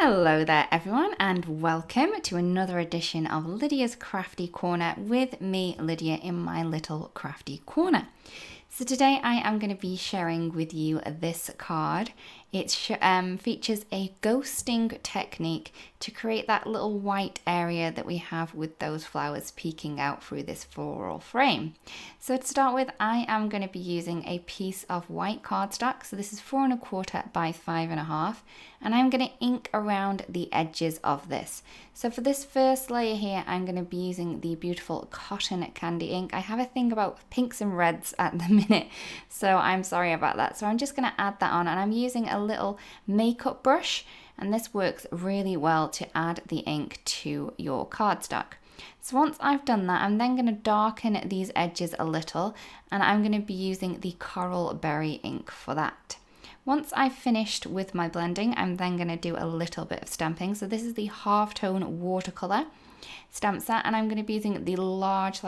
Hello there everyone and welcome to another edition of Lydia's Crafty Corner with me, Lydia, in my little crafty corner. So today I am going to be sharing with you this card. It features a ghosting technique to create that little white area that we have with those flowers peeking out through this floral frame. So to start with, I am going to be using a piece of white cardstock. So this is 4 1/4 by 5 1/2, and I'm going to ink around the edges of this. So for this first layer here, I'm going to be using the beautiful cotton candy ink. I have a thing about pinks and reds at the minute, so I'm sorry about that. So I'm just going to add that on, and I'm using a little makeup brush, and this works really well to add the ink to your cardstock. So once I've done that, I'm then going to darken these edges a little, and I'm going to be using the coral berry ink for that. Once I've finished with my blending, I'm then going to do a little bit of stamping. So this is the Halftone Watercolor stamp set, and I'm going to be using the large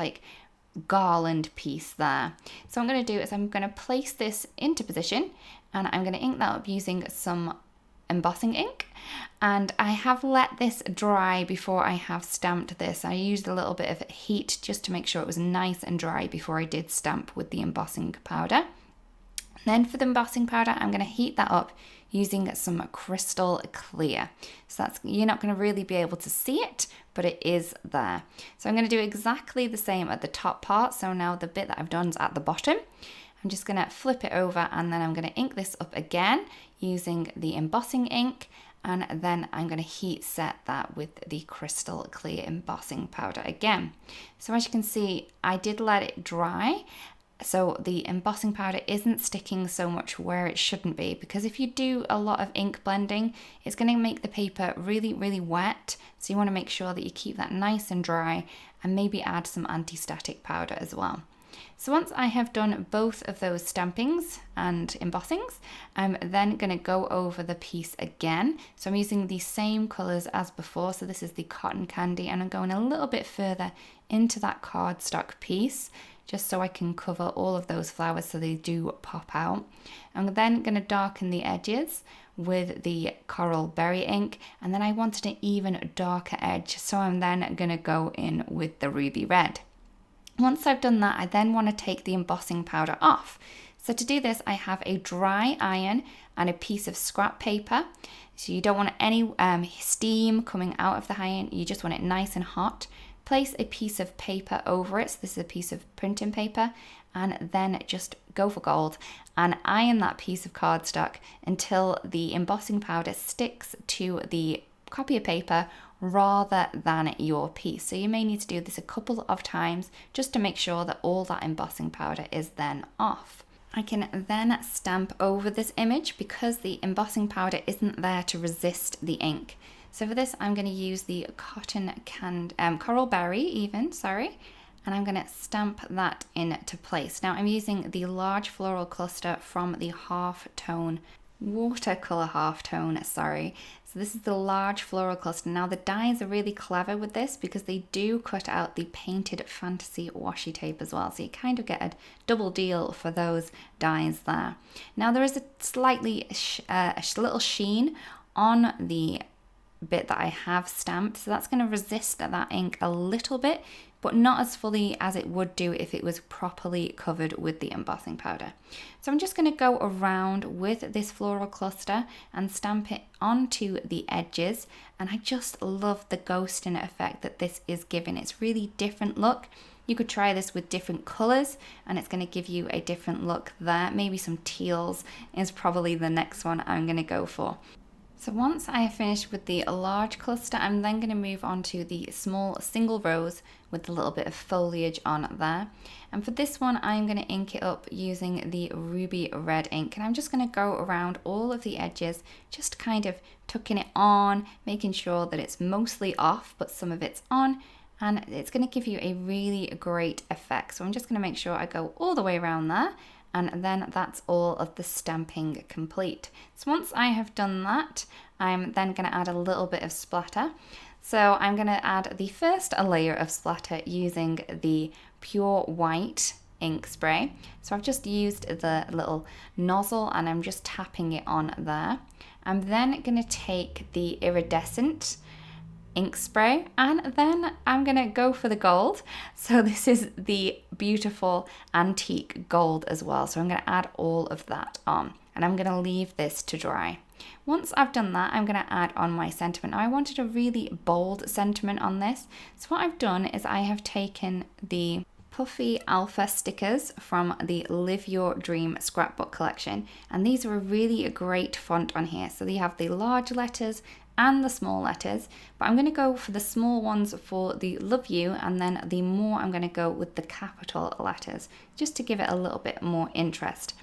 garland piece there. So what I'm going to do is I'm going to place this into position, and I'm going to ink that up using some embossing ink, and I have let this dry before I have stamped this. I used a little bit of heat just to make sure it was nice and dry before I did stamp with the embossing powder. Then for the embossing powder, I'm going to heat that up using some crystal clear. So you're not going to really be able to see it, but it is there. So I'm going to do exactly the same at the top part. So now the bit that I've done is at the bottom. I'm just going to flip it over, and then I'm going to ink this up again using the embossing ink, and then I'm going to heat set that with the crystal clear embossing powder again. So as you can see, I did let it dry, so the embossing powder isn't sticking so much where it shouldn't be, because if you do a lot of ink blending, it's going to make the paper really, really wet. So you want to make sure that you keep that nice and dry, and maybe add some anti-static powder as well. So once I have done both of those stampings and embossings, I'm then going to go over the piece again. So I'm using the same colours as before. So this is the cotton candy, and I'm going a little bit further into that cardstock piece, just so I can cover all of those flowers so they do pop out. I'm then going to darken the edges with the coral berry ink, and then I wanted an even darker edge, so I'm then going to go in with the ruby red. Once I've done that, I then want to take the embossing powder off. So to do this, I have a dry iron and a piece of scrap paper. So you don't want any steam coming out of the iron, you just want it nice and hot. Place a piece of paper over it, so this is a piece of printing paper, and then just go for gold and iron that piece of cardstock until the embossing powder sticks to the copy of paper rather than your piece. So you may need to do this a couple of times just to make sure that all that embossing powder is then off. I can then stamp over this image because the embossing powder isn't there to resist the ink. So for this, I'm going to use the coral berry and I'm going to stamp that into place. Now I'm using the large floral cluster from the Halftone Watercolor Halftone, So this is the large floral cluster. Now the dies are really clever with this because they do cut out the painted fantasy washi tape as well. So you kind of get a double deal for those dies there. Now there is a slightly a little sheen on the bit that I have stamped, so that's going to resist that ink a little bit, but not as fully as it would do if it was properly covered with the embossing powder. So I'm just going to go around with this floral cluster and stamp it onto the edges, and I just love the ghosting effect that this is giving. It's really different look. You could try this with different colours and it's going to give you a different look there. Maybe some teals is probably the next one I'm going to go for. So once I have finished with the large cluster, I'm then going to move on to the small single rose with a little bit of foliage on there. And for this one, I'm going to ink it up using the ruby red ink. And I'm just going to go around all of the edges, just kind of tucking it on, making sure that it's mostly off, but some of it's on. And it's going to give you a really great effect. So I'm just going to make sure I go all the way around there. And then that's all of the stamping complete. So once I have done that, I'm then going to add a little bit of splatter. So I'm going to add the first layer of splatter using the pure white ink spray. So I've just used the little nozzle and I'm just tapping it on there. I'm then going to take the Iridescent ink spray, and then I'm gonna go for the gold. So this is the beautiful antique gold as well. So I'm gonna add all of that on, and I'm gonna leave this to dry. Once I've done that, I'm gonna add on my sentiment. Now I wanted a really bold sentiment on this. So what I've done is I have taken the Puffy Alpha stickers from the Live Your Dream scrapbook collection, and these are a really great font on here. So they have the large letters and the small letters, but I'm going to go for the small ones for the love you, and then the more I'm going to go with the capital letters just to give it a little bit more interest.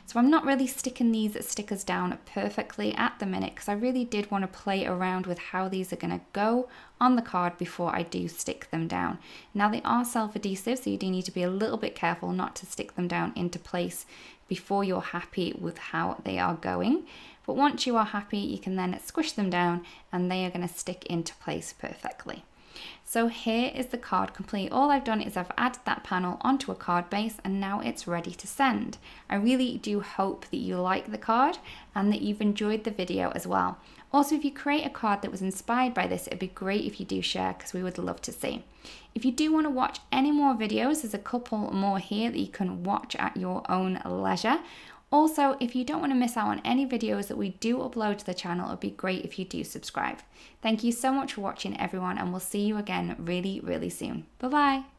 So I'm not really sticking these stickers down perfectly at the minute because I really did want to play around with how these are going to go on the card before I do stick them down. Now they are self-adhesive, so you do need to be a little bit careful not to stick them down into place before you're happy with how they are going. But once you are happy, you can then squish them down and they are going to stick into place perfectly. So here is the card complete. All I've done is I've added that panel onto a card base and now it's ready to send. I really do hope that you like the card and that you've enjoyed the video as well. Also, if you create a card that was inspired by this, it'd be great if you do share because we would love to see. If you do want to watch any more videos, there's a couple more here that you can watch at your own leisure. Also, if you don't want to miss out on any videos that we do upload to the channel, it would be great if you do subscribe. Thank you so much for watching, everyone, and we'll see you again really, really soon. Bye-bye.